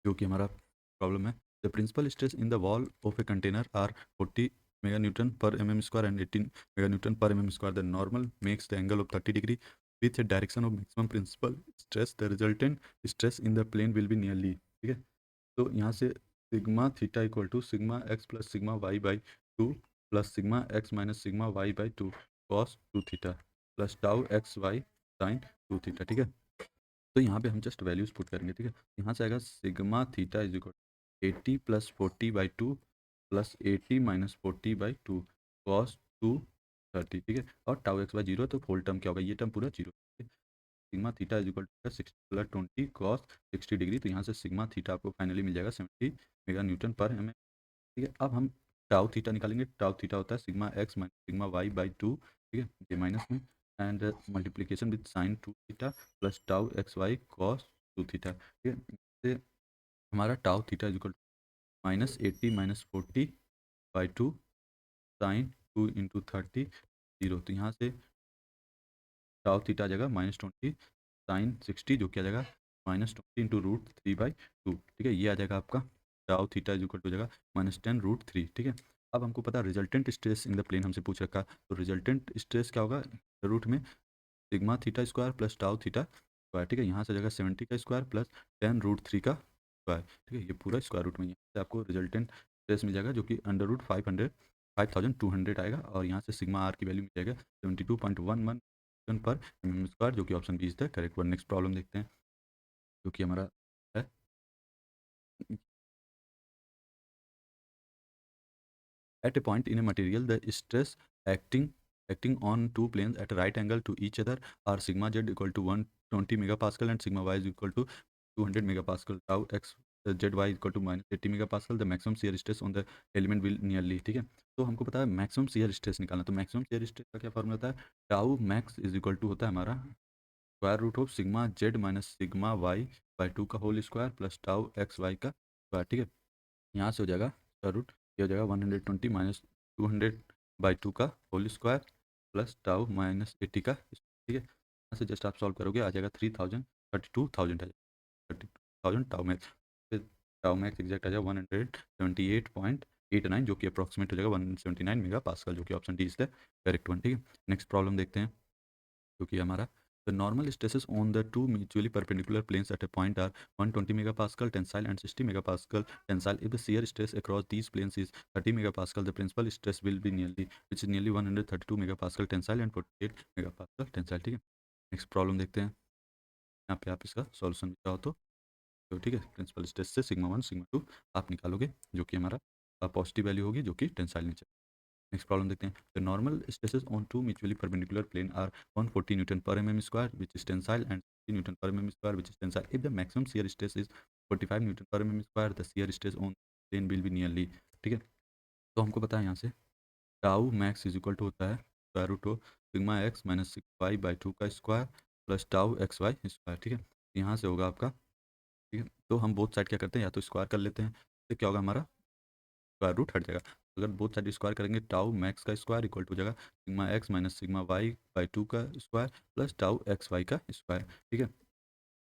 जो कि हमारा प्रॉब्लम है, the principal stress in the wall of a container are 40 mega newton per M M square and 18 mega newton per M M square, the normal makes the angle of 30 degree with a direction of maximum principal stress, the resultant stress in the plane will be nearly, ठीक है। तो यहाँ से sigma theta equal to sigma x plus sigma Y by two plus sigma x minus sigma Y by two cos 2 theta plus tau x Y sine 2 theta, ठीक है। तो यहाँ पे हम जस्ट वैल्यूज पुट करेंगे, ठीक है। यहाँ से आएगा sigma theta is equal 80 plus 40/2 plus 80 minus 40/2 cos 230, ठीक है। और टाउ एक्स बाई जीरो, तो होल टर्म क्या होगा, ये टर्म पूरा जीरो, sigma theta is equal to 60 plus 20 cos 60 degree. तो यहाँ से सिग्मा थीटा आपको फाइनली मिल जाएगा 70 मेगा न्यूटन पर एम, ठीक है। अब हम टाउ थीटा निकालेंगे, टाउ थीटा होता है sigma x minus sigma Y by two, ठीक है, ये माइनस में, and multiplication with sine 2 theta plus tau x Y cos 2 theta, ठीक है। इससे हमारा tau theta is equal minus 80 minus 40/2 sine 2 × 30 0। तो यहाँ से टाउ थीटा आ जाएगा -20 साइन 60, जो क्या आ जाएगा -20 × √3/2, ठीक है। ये आ जाएगा आपका tau theta is equal to जाएगा -10 √3, ठीक है। अब हमको पता है resultant stress in the plane हमसे पूछ रखा, तो रिजल्टेंट स्ट्रेस क्या होगा, रूट में sigma theta square plus tau theta square, ठीक है। यहाँ से आ जाएगा 70 का स्क्वायर प्लस 10 √3 का स्क्वायर, ठीक है। ये पूरा स्क्वायर रूट में यहाँ से आपको रिजल्टेंट स्ट्रेस मिल जाएगा, जो कि √5200 आएगा, और यहाँ से सिग्मा आर की वैल्यू मिल जाएगा 72.11 पर एम स्क्वायर, जो कि option B is the correct one. Next problem देखते हैं, जो कि हमारा है, at a point in a material the stress acting on two planes at a right angle to each other are sigma z equal to 120 megapascal and sigma y is equal to 200 megapascal, tau x z y is equal to -80 megapascal, the maximum shear stress on the element will nearly, ठीक है। तो हमको पता है maximum shear stress निकालना, तो maximum shear stress का क्या फॉर्मूला होता है, tau max is equal to होता है हमारा square root of sigma Z minus sigma Y by two का whole square plus tau x Y का स्क्वायर, ठीक है। यहाँ से हो जाएगा स्क्वायर रूट, ये हो जाएगा 120 माइनस 200/2 का होल स्क्वायर प्लस टाउ -80 का, ठीक है। यहाँ से जस्ट आप सॉल्व करोगे आ जाएगा 3000 32,000 आ जाएगा 32,000 टाउ मैक्स, फिर टाउ मैक्स एग्जैक्ट आ जाएगा 178.89, जो कि अप्रॉक्सीमेट हो जाएगा 179 मेगा पास्कल, जो कि option D is the correct one, ठीक है। नेक्स्ट प्रॉब्लम देखते हैं, जो कि हमारा the normal stresses on the two mutually perpendicular planes at a point are 120 megapascal tensile and 60 megapascal tensile. If the shear stress across these planes is 30 megapascal, the principal stress will be nearly, which is nearly 132 megapascal tensile and 48 megapascal tensile, ठीक है। Next problem देखते हैं, यहाँ पे आप इसका solution भी चाहो तो ठीक है, प्रिंसिपल स्ट्रेस से सिग्मा 1 सिग्मा 2 आप निकालोगे, जो कि हमारा पॉजिटिव वैल्यू होगी, जो कि टेंसाइल नेचर। नेक्स्ट प्रॉब्लम देखते हैं, the normal stresses on two mutually perpendicular plane are 140 newton per M M square which is tensile and 60 newton per M M square which is tensile. If the maximum shear stress is 45 newton per M M square, the shear stress on plane will be nearly, ठीक है। तो हमको पता है यहाँ से tau max is equal to होता है square root of sigma x minus 6y/2 का square plus tau x Y square, ठीक है। यहाँ से होगा आपका, ठीक है, तो हम बोथ साइड क्या करते हैं, या तो स्क्वायर कर लेते हैं, तो क्या होगा हमारा स्क्वायर रूट हट जाएगा। तो अगर बोथ साइड स्क्वायर करेंगे टाउ मैक्स का स्क्वायर इक्वल टू हो जाएगा sigma x minus sigma Y by two का square plus tau x Y का स्क्वायर। ठीक है,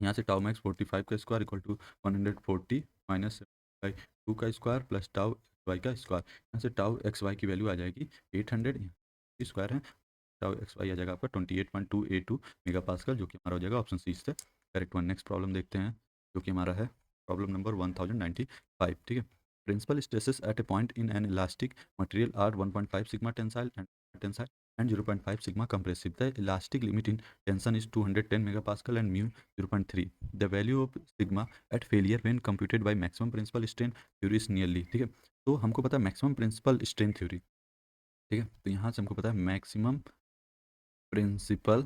यहाँ से टाउ मैक्स 45 का square equal to 140 minus by two का स्क्वायर प्लस टाउ वाई का स्क्वायर। यहाँ से टाउ एक्स वाई की वैल्यू आ जाएगी 800 स्क्वायर है, टाउ एक्स वाई आ जाएगा आपका 28.282 मेगा पास्कल, जो कि हमारा हो जाएगा ऑप्शन सी से करेक्ट वन। नेक्स्ट प्रॉब्लम देखते हैं जो कि हमारा है प्रॉब्लम नंबर 1095। ठीक है, principal stresses at a point in an elastic material are 1.5 sigma tensile and 0.5 sigma compressive. The elastic limit in tension is 210 megapascal and mu 0.3. The value of sigma at failure when computed by maximum principal strain theory is nearly। ठीक है, तो हमको पता है maximum principal strain theory. ठीक है, तो यहाँ से हमको पता है maximum principal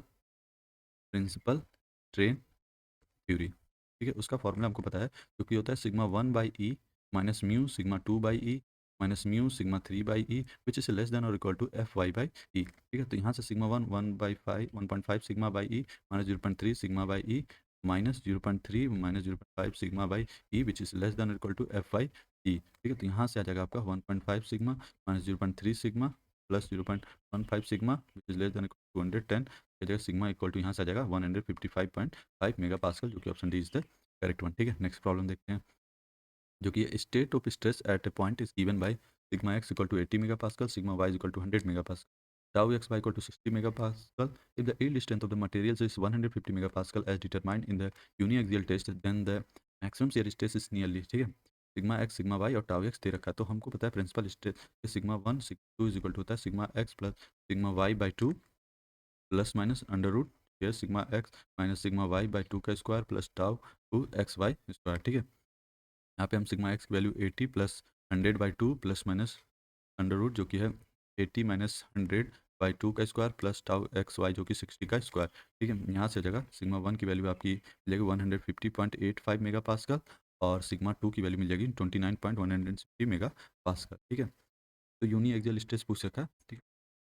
principal strain theory. ठीक है, उसका फॉर्मूला हमको पता है, जो कि होता है sigma 1/e minus mu sigma 2/e minus mu sigma 3/e which is less than और equal to F Y by E. ठीक है, तो यहाँ से sigma 1/5 sigma by E minus 0.3 sigma by E minus 0.3 minus 0.5 sigma by E which is less than और equal to F Y E. ठीक है, तो यहाँ से आ जाएगा आपका 1.5 sigma minus 0.3 sigma plus 0.15 sigma which is less then 210 जगह सिग्मा इक्वल टू यहाँ से आ जाएगा 155.5 मेगा पास्कल, जो कि option D is the correct one. ठीक है, नेक्स्ट प्रॉब्लम देखते हैं जो कि state of stress at a point is given by sigma x equal to 80 mega pascal sigma Y equal to 100 mega pascal tau x Y equal to 60 mega pascal. If the yield strength of the materials is 150 mega pascal as determined in the uniaxial test then the maximum shear stress is नियरली। ठीक है, sigma X sigma Y और tau X दे रखा है, तो हमको पता है principal stress sigma one sigma two is equal to होता है sigma x plus sigma Y by two plus minus under root ये sigma x minus sigma Y by two का square plus tau two X Y square. ठीक है, यहाँ पे हम sigma x की value 80 plus 100/2 plus minus under root जो कि है 80 माइनस 100/2 का square plus tau x Y जो कि 60 का स्क्वायर। ठीक है, यहाँ से जगह सिग्मा वन की वैल्यू आपकी मिल जाएगी 150.85 मेगा पास्कल और सिग्मा टू की वैल्यू मिल जाएगी 29.160 मेगा पास्कल। ठीक है, तो यूनी एक्सियल स्ट्रेस पूछ रखा है। ठीक है,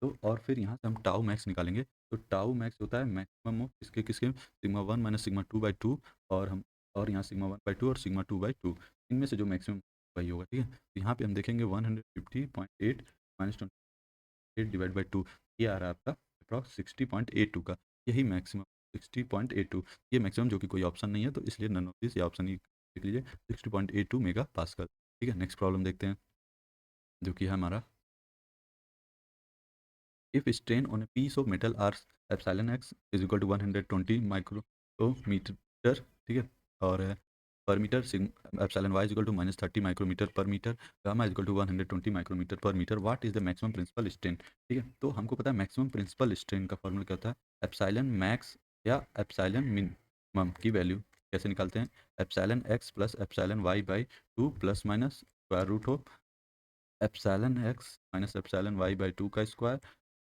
तो और फिर यहाँ से हम टाउ मैक्स निकालेंगे, तो टाउ मैक्स होता है मैक्सिमम ऑफ किसके किसके सिग्मा वन माइनस सिग्मा 2/2 और हम और यहाँ सिग्मा 1/2 और सिग्मा 2/2 इनमें से जो मैक्सिमम वही होगा। ठीक है, तो यहाँ पे हम देखेंगे 150.8 माइनस 28 डिवाइड बाई टू ये आ रहा है आपका अप्रॉक्स 60.82 का, यही मैक्सिमम 60.82 ये मैक्सिमम जो कि कोई ऑप्शन नहीं है, तो इसलिए नन ऑफ दिस ये ऑप्शन ही देख लीजिए 60.82 मेगा पास्कल। ठीक है, नेक्स्ट प्रॉब्लम देखते हैं जो कि है हमारा if strain on a piece of metal r epsilon x is equal to 120 micrometre. ठीक है, और per metre epsilon y is equal to -30 micrometre per metre gamma is equal to 120 micrometre per metre what is the maximum principal strain. ठीक है, तो हमको पता है maximum principal strain का फॉर्मूला क्या होता है, एप्सिलॉन मैक्स या एप्सिलॉन मिनिमम की वैल्यू कैसे निकालते हैं, epsilon x plus epsilon Y by two plus minus square root of epsilon x minus epsilon Y by two का square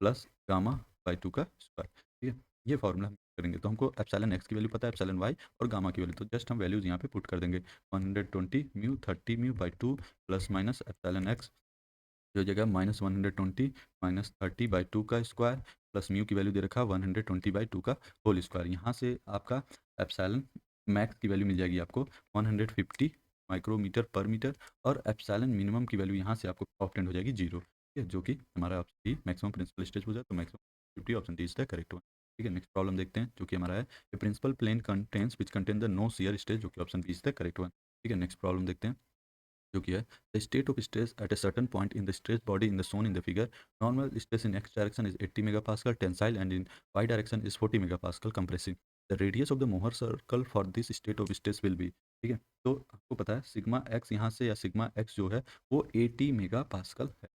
plus gamma by two का स्क्वायर। ठीक है, ये फॉर्मूला हम करेंगे, तो हमको एप्सिलॉन एक्स की वैल्यू पता है एप्सिलॉन वाई और गामा की वैल्यू, तो जस्ट हम वैल्यूज यहाँ पे पुट कर देंगे 120 mu 30 mu by two plus minus epsilon x जो जगह -120 माइनस 30/2 का स्क्वायर प्लस म्यू की वैल्यू दे रखा 120/2 का होल स्क्वायर। यहाँ से आपका एप्सिलॉन मैक्स की वैल्यू मिल जाएगी आपको 150 माइक्रोमीटर पर मीटर और एप्सिलॉन मिनिमम की वैल्यू यहाँ से आपको ऑप्टेंड हो जाएगी 0। ठीक है, जो कि हमारा option D maximum principal stress हो जाए, तो maximum 50 option D is the correct one. ठीक है, नेक्स्ट प्रॉब्लम देखते हैं जो कि हमारा है principal plane contains which contain the no shear stress, जो कि option B is the correct one. ठीक है, नेक्स्ट प्रॉब्लम देखते हैं जो कि है the state of stress at a certain point in the stress body in the shown in the figure normal stress in X direction is 80 mega pascal tensile and in Y direction is 40 mega pascal compressive the radius of the Mohr circle for this state of stress will be. ठीक है, तो आपको पता है sigma X यहाँ से या sigma x जो है वो 80 मेगा पास्कल है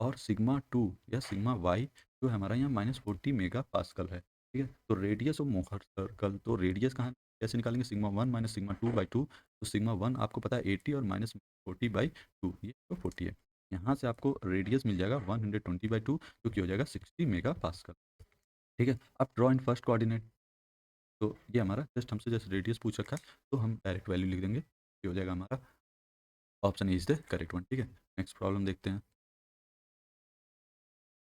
और सिग्मा टू या सिग्मा वाई जो है हमारा यहाँ -40 मेगा पास्कल है। ठीक है, तो रेडियस ऑफ मोहर सर्कल, तो रेडियस कहाँ कैसे निकालेंगे, सिग्मा वन माइनस सिग्मा 2/2, तो सिग्मा वन आपको पता है 80 और -40/2 ये तो 40 है। यहाँ से आपको रेडियस मिल जाएगा 120/2 जो कि हो जाएगा 60 मेगा पास्कल। ठीक है, अब ड्रॉ इन फर्स्ट कोऑर्डिनेट, तो ये हमारा जस्ट हमसे जैसे रेडियस पूछ रखा है तो हम डायरेक्ट वैल्यू लिख देंगे, ये हो जाएगा हमारा option is the correct one. ठीक है, नेक्स्ट प्रॉब्लम देखते हैं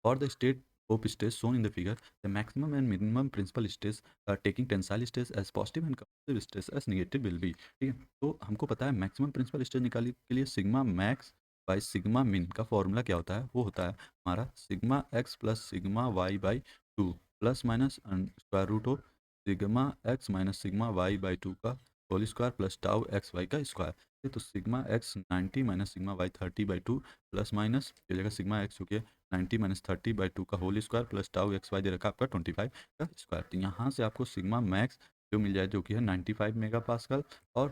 for the state hope stress shown in the figure, the maximum and minimum principal stress taking tensile stress as positive and compressive stress as negative will be. ठीक है, तो हमको पता है मैक्सिमम प्रिंसिपल स्ट्रेस निकालने के लिए सिग्मा मैक्स बाई सिग्मा मिन का फॉर्मूला क्या होता है, वो होता है हमारा sigma x plus sigma Y by two plus minus square root of sigma x minus sigma Y by two का whole square plus tau x Y का स्क्वायर। तो sigma X 90 minus sigma Y 30 by two plus minus ये जगह sigma X हो गया 90 minus 30 by two का whole square plus tau x Y दे रखा आपका 25 का स्क्वायर। तो यहाँ से आपको सिग्मा मैक्स जो मिल जाए जो कि है 95 मेगा पास्कल और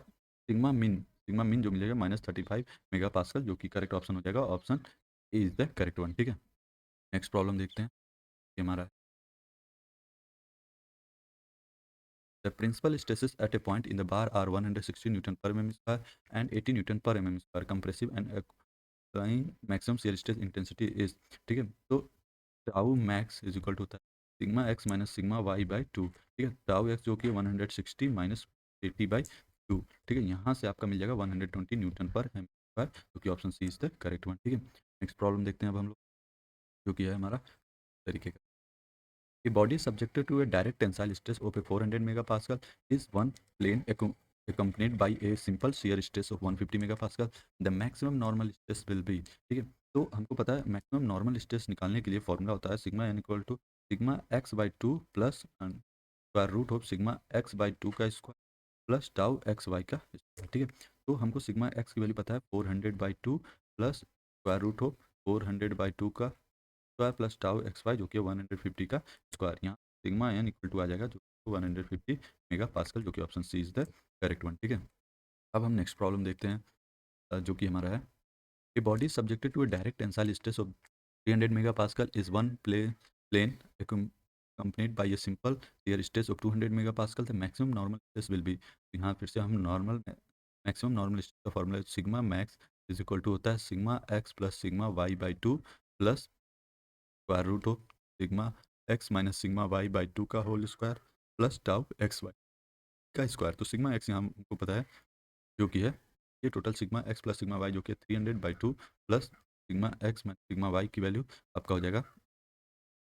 सिग्मा मिन जो मिलेगा -35 मेगा पास्कल, जो कि करेक्ट ऑप्शन हो जाएगा, option A is the correct one. ठीक है, नेक्स्ट प्रॉब्लम देखते हैं। ये हमारा the principal stresses at a point in the bar are 160 Newton per mm square and 80 Newton per mm square compressive and applying maximum shear stress intensity is। ठीक है, तो tau max is equal to होता है sigma x minus sigma Y by two. ठीक है, tau x जो कि 160 minus 80 by two. ठीक है, यहाँ से आपका मिल जाएगा 120 न्यूटन पर एम स्क्वायर, जो कि option C is the correct one. ठीक है, नेक्स्ट प्रॉब्लम देखते हैं अब हम लोग, जो कि है हमारा तरीके का। A body subjected to a direct tensile stress of a 400 megapascal is one plane accompanied by a simple shear stress of 150 megapascal. The maximum normal stress will be। ठीक है, तो हमको पता है मैक्सिमम नॉर्मल स्ट्रेस निकालने के लिए formula होता है sigma N equal to sigma x by two plus square root of sigma x by two का square plus tau x Y का स्क्वायर। ठीक है, तो हमको सिग्मा एक्स की वैल्यू पता है 400 by two plus square root of 400 by two का square plus tau x Y जो कि 150 का स्क्वायर। यहाँ सिग्मा एन इक्वल टू आ जाएगा जो 150 मेगा पास्कल, जो कि option C is the correct one. ठीक है, अब हम नेक्स्ट प्रॉब्लम देखते हैं, जो कि हमारा है a body subjected to a direct tensile stress of 300 megapascal is one plane accompanied by a simple shear stress of 200 megapascal। the maximum normal stress will be। यहाँ फिर से हम नॉर्मल मैक्सिमम नॉर्मल स्ट्रेस का formula sigma max is equal to होता है sigma x plus sigma Y by two plus square root of sigma x minus sigma Y by two का whole square plus tau x Y का square. तो sigma X यहाँ हमको पता है जो कि है ये total sigma x plus sigma Y जो कि 300 by two plus sigma x minus sigma Y की वैल्यू आपका हो जाएगा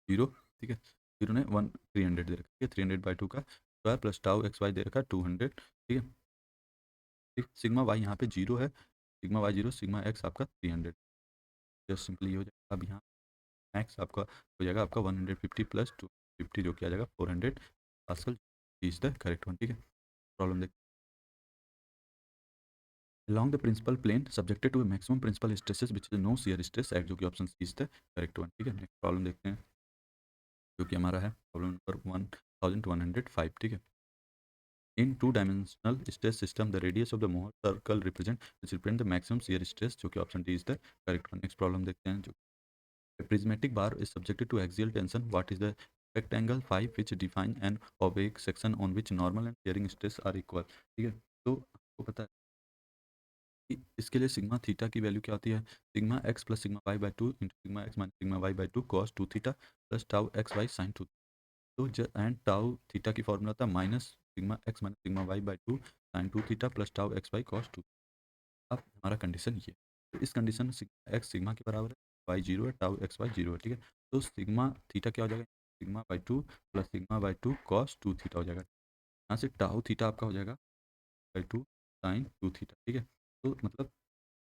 0। ठीक है, जीरो ने 300 दे रखा है, 300 बाई टू का square plus tau x Y दे रखा है 200। ठीक है, ठीक, सिग्मा वाई यहाँ पे 0 है, सिग्मा वाई 0, सिग्मा एक्स आपका 300। जस्ट सिंपली हो जाएगा, अब यहाँ मैक्स आपका हो जाएगा आपका 150 प्लस 250 जो कि आ जाएगा 400 pascal is the correct one. ठीक है, प्रॉब्लम देख along the principal plane subjected to a maximum principal stresses which is no shear stress at, जो कि option C is the correct one. ठीक है, नेक्स्ट प्रॉब्लम देखते हैं, जो कि हमारा है प्रॉब्लम नंबर 1105। ठीक है, in two dimensional stress system the radius of the Mohr circle represent the maximum shear stress, जो कि option D is the correct one. Next problem देखते हैं, जो a prismatic bar is subjected to axial tension, what is the rectangle phi which define an oblique section on which normal and shearing stress are equal। ठीक है, तो आपको पता है कि इसके लिए सिग्मा थीटा की वैल्यू क्या होती है, sigma x plus sigma Y by two into sigma x minus sigma Y by two cos two theta plus tau x Y sine two. तो एंड टाउ थीटा की फॉर्मूला था minus sigma x minus sigma Y by two sine two theta plus tau x Y cos two. अब हमारा condition ये, तो इस condition में sigma X sigma के बराबर है, वाई जीरो है, टाउ एक्स वाई जीरो है। ठीक है, तो सिग्मा थीटा क्या हो जाएगा, sigma by two plus sigma by two cos two theta हो जाएगा। यहाँ से टाउ थीटा आपका हो जाएगा by two sine two theta. ठीक है, तो मतलब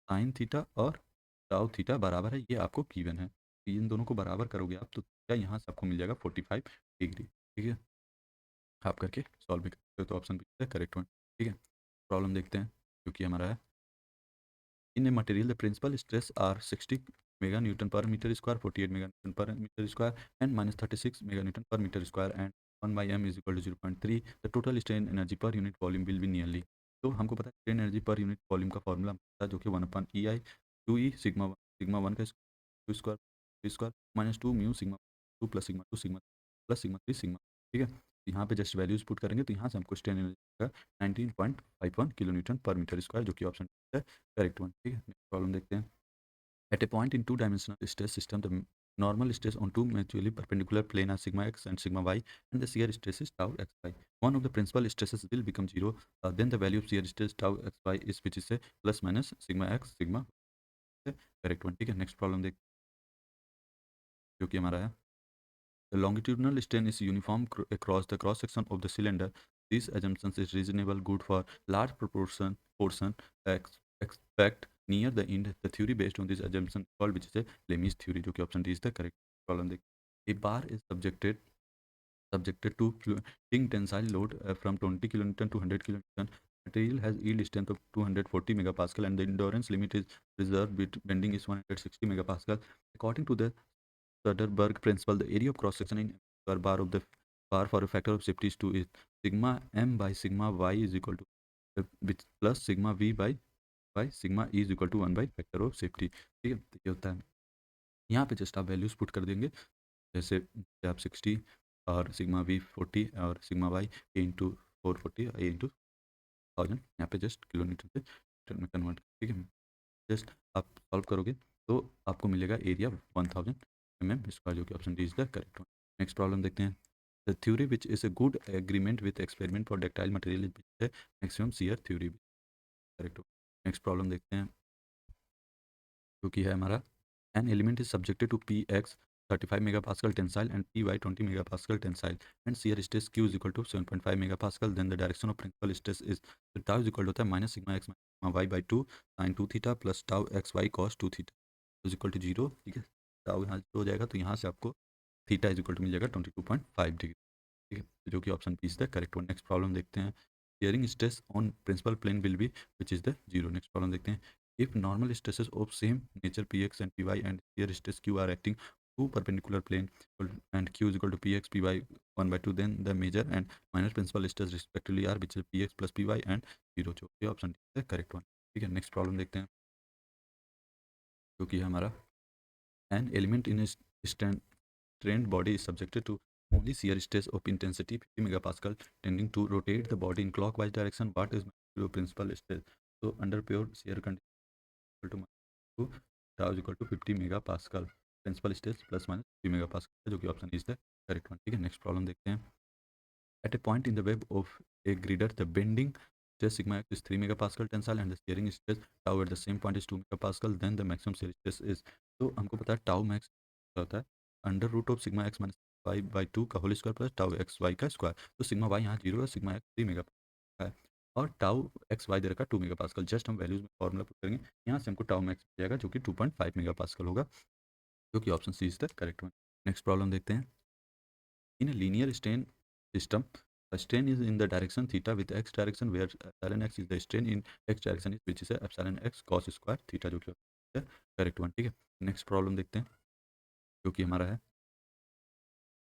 साइन थीटा और टाउ थीटा बराबर है, ये आपको गिवन है, तो इन दोनों को बराबर करोगे आप तो क्या यहाँ से आपको मिल जाएगा 45 डिग्री। ठीक है, आप करके सॉल्व भी कर सकते हो, तो ऑप्शन बी है करेक्ट वन। ठीक है, प्रॉब्लम देखते हैं, जो कि हमारा है in a material the principal stress are 60 mega newton per meter square, 48 mega newton per meter square and minus 36 mega newton per meter square and 1 by m is equal to 0.3। the total strain energy per unit volume will be nearly। तो हमको पता है strain energy per unit volume का formula पता है जो कि 1/EI 2E sigma sigma one का square minus 2 mu sigma 2 plus sigma 2 sigma plus sigma 3 sigma. ठीक है, यहाँ पे जस्ट वैल्यूज पुट करेंगे तो यहाँ से हमको स्ट्रेन एनर्जी का 19.51 किलो न्यूटन पर मीटर स्क्वायर, जो कि ऑप्शन है करेक्ट वन। ठीक है, नेक्स्ट प्रॉब्लम देखते हैं, at a point in two dimensional stress system the normal stress on two mutually perpendicular plane are sigma x and sigma y and the shear stress is tau xy। one of the principal stresses will become zero, then the value of shear stress tau xy is which is a plus minus sigma x sigma correct one. ठीक है, next problem देख, जो कि हमारा है The longitudinal strain is uniform across the cross section of the cylinder. These assumptions is reasonable good for large portion expect near the end. The theory based on this assumption is called which is a Lami's theory, जो कि option D is the correct problem. A bar is subjected to floating tensile load from 20 kilonewton to 100 kilonewton. Material has yield strength of 240 megapascal and the endurance limit is reserved bending is 160 megapascal. According to the Söderberg principle, the area of cross section in per bar of the bar for a factor of safety is 2 is sigma m by sigma y is equal to which plus sigma v by sigma e is equal to 1 by factor of safety. ठीक है, तो ये होता है यहाँ पे just आप values put कर देंगे, जैसे आप 60 और सिग्मा वी 40 और सिग्मा वाई ए इंटू 440 ए इंटू 1000, यहाँ पे जस्ट किलोमीटर से मीटर में कन्वर्ट, ठीक है। जस्ट आप सॉल्व करोगे तो आपको मिलेगा एरिया 1000 mm², जो कि option D is the correct one. Next problem देखते हैं। The theory which is a good agreement with experiment for ductile material है maximum shear theory, correct. Next problem देखते हैं, जो कि है हमारा an element is subjected to px 35 megapascal tensile and py 20 megapascal tensile and shear stress q is equal to 7.5 megapascal, then the direction of principal stress is, तो tau is equal to होता है minus sigma x minus sigma y by 2 sin 2 theta plus tau x y cos 2 theta is equal to 0, ठीक है। tau यहाँ हो जाएगा तो यहाँ से आपको थीटा इज इक्वल टू मिल जाएगा 22.5 डिग्री, ठीक है, जो कि option B is the correct one. Next problem देखते हैं। Shearing stress on principal plane will be which is the 0। Next problem देखते हैं। If normal stresses of same nature px and py and shear stress q are acting two perpendicular plane and q is equal to px py 1 by 2, then the major and minor principal stress respectively are which is px plus py and 0, जो कि option D है correct one, ठीक है। Next problem देखते हैं, जो कि है हमारा an element in a strained body is subjected to only shear stress of intensity 50 megapascal tending to rotate the body in clockwise direction. What is the principal stress? So under pure shear condition equal to tau is equal to 50 megapascal, principal stress plus minus 50 megapascal, जो कि option is the correct one, ठीक है। Next problem देखते हैं। At a point in the web of a grider, the bending stress sigma x is 3 megapascal tensile and the shearing stress tau at the same point is 2 megapascal, then the maximum shear stress is, तो हमको पता है tau max होता है under root of sigma x minus Y by 2 का whole square plus tau x Y का square, तो sigma Y यहाँ 0 है, सिग्मा एक्स 3 मेगा है और टाउ एक्स वाई दे रखा 2 मेगा पास्कल। जस्ट हम वैल्यूज में फॉर्मूला पुट करेंगे, यहाँ से हमको टाउ मैक्स मिल जाएगा जो कि 2.5 मेगा पास्कल होगा, जो कि option C is the correct one. Next problem देखते हैं। In a linear strain system, the strain is in the direction theta with x direction, where epsilon x is the strain in x direction, which is epsilon x cos square theta, जो कि है correct one, ठीक है। Next problem देखते हैं, जो कि हमारा है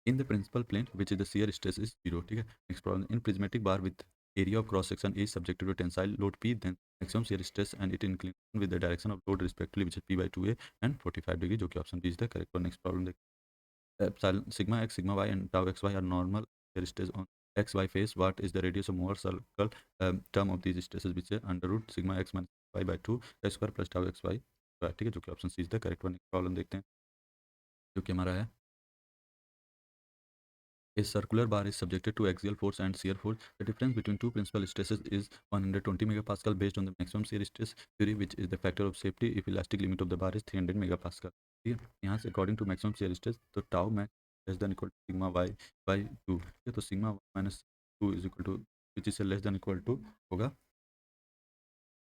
in the principal plane which is the shear stress is 0, ठीक है। Next problem, in prismatic bar with area of cross section is subjected to tensile load p, then maximum shear stress and it inclination with the direction of load respectively which is p by 2a and 45 degree, जो कि option B is the correct one. Next problem epsilon sigma x sigma y and tau xy are normal shear stress on xy face. What is the radius of Mohr circle term of these stresses which is under root sigma x minus y by 2 square plus tau xy square, ठीक है, जो कि option C is the correct one. Problem देखते हैं, जो कि हमारा है a circular bar is subjected to axial force and shear force. The difference between two principal stresses is 120 megapascal based on the maximum shear stress theory which is the factor of safety if elastic limit of the bar is 300 megapascal, ठीक है। यहाँ से according to maximum shear stress तो tau max less than equal to sigma Y by 2, ठीक है। तो sigma minus 2 is equal to which is less than equal to होगा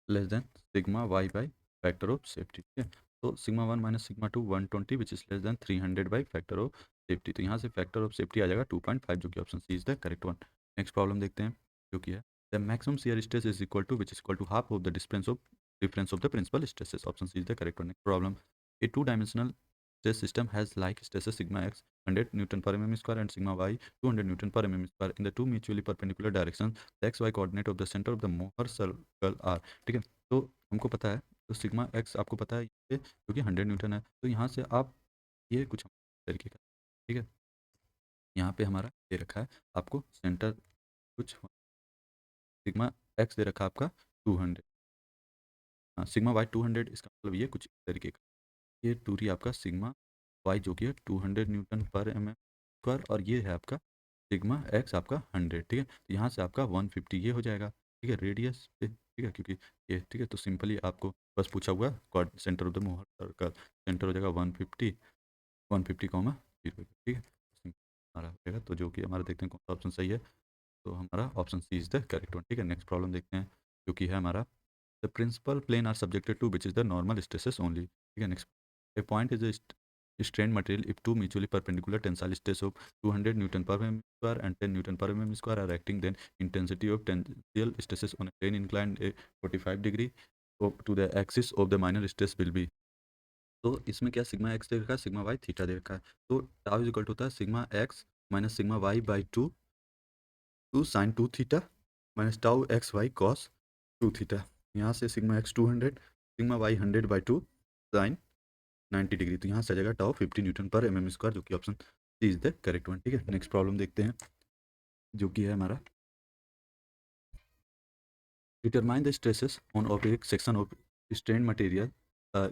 less than sigma Y by factor of safety, ठीक है। तो sigma 1 minus sigma 2 120 which is less than 300 by factor of safety, तो यहाँ से फैक्टर ऑफ सेफ्टी आ जाएगा 2.5, जो कि option C is the correct one. Next problem देखते हैं, जो कि है the maximum shear stress is equal to which is equal to half of the difference of the principal stresses, option C is the correct one. Next problem, a two dimensional stress system has like stresses sigma x 100 newton per mm square and sigma y 200 newton per mm square in the two mutually perpendicular directions. The xy coordinate of the center of the Mohr circle are, ठीक है। तो हमको पता है, तो sigma x आपको पता है ये जो कि 100 न्यूटन है, तो यहाँ से आप ये कुछ तरीके का, ठीक है, यहाँ पे हमारा दे रखा है आपको सेंटर कुछ सिग्मा एक्स दे रखा है आपका 200, हाँ सिग्मा वाई 200, इसका मतलब ये कुछ तरीके का, ये दूरी आपका सिग्मा वाई जो कि है 200 Newton per M M square और ये है आपका सिग्मा एक्स आपका 100, ठीक है। तो यहाँ से आपका 150 ये हो जाएगा, ठीक है, रेडियस पे, ठीक है, क्योंकि ये ठीक है, तो सिंपली आपको बस पूछा हुआ chord centre of the Mohr circle, centre हो जाएगा 150 150 कॉमा 0, ठीक है। हमारा हो जाएगा, तो जो कि हमारा देखते हैं कौन सा ऑप्शन सही है। तो हमारा option C is the correct one. ठीक है, नेक्स्ट प्रॉब्लम देखते हैं जो कि है हमारा the principal plane are subjected to which is the normal stresses only. ठीक है, next a point is strained material if two mutually perpendicular tensile stress of 200 Newton per mm square and 10 Newton per mm square are acting, then intensity of tensile stresses on a plane inclined a 45 degree to the axis of the minor stress will be। तो इसमें क्या sigma x दे रखा है, sigma Y theta दे रखा है। तो tau is equal to होता है sigma x minus sigma Y by two sine two theta minus tau x Y cos two theta. यहाँ से sigma X 200 sigma Y 100/2 sine 90 degree. तो यहाँ से आ जाएगा tau 50 newton per M M square, जो कि option C is the correct one. ठीक है, नेक्स्ट प्रॉब्लम देखते हैं जो कि है हमारा determine the stresses on object section of strain material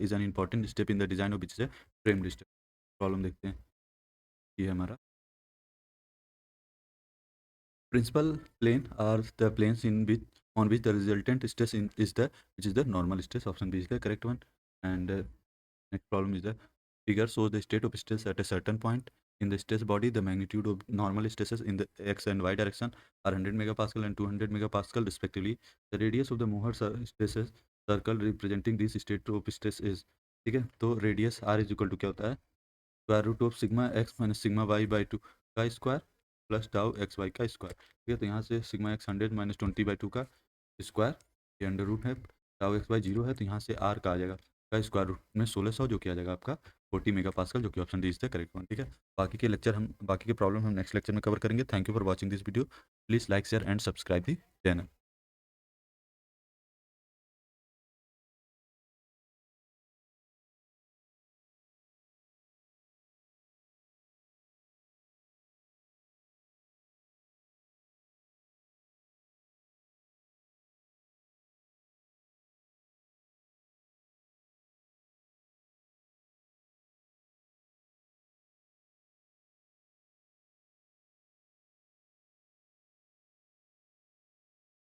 is an important step in the design of which frame distance. Problem देखते हैं, ये है हमारा principal plane are the planes in which on which the resultant stress is the which is the normal stress. Option B is the correct one. And next problem is the figure shows the state of stress at a certain point in the stress body. The magnitude of normal stresses in the x and y direction are 100 megapascal and 200 megapascal respectively. The radius of the Mohr stresses circle representing this state of stress is। ठीक है, तो radius r is equal to क्या होता है, square root of sigma x minus sigma Y by two का square plus tau x Y का square. ठीक है, तो यहाँ से सिग्मा एक्स 100 माइनस 20/2 का स्क्वायर, ये अंडर रूट है, टाउ एक्स वाई 0 है, तो यहाँ से आर का आ जाएगा का स्क्वायर रूट में 1600, जो कि आ जाएगा आपका 40 मेगा पास्कल, जो कि option D is the correct one. ठीक है, बाकी के प्रॉब्लम हम नेक्स्ट लेक्चर में कवर करेंगे। Thank you for watching this video. Please like share and subscribe the channel.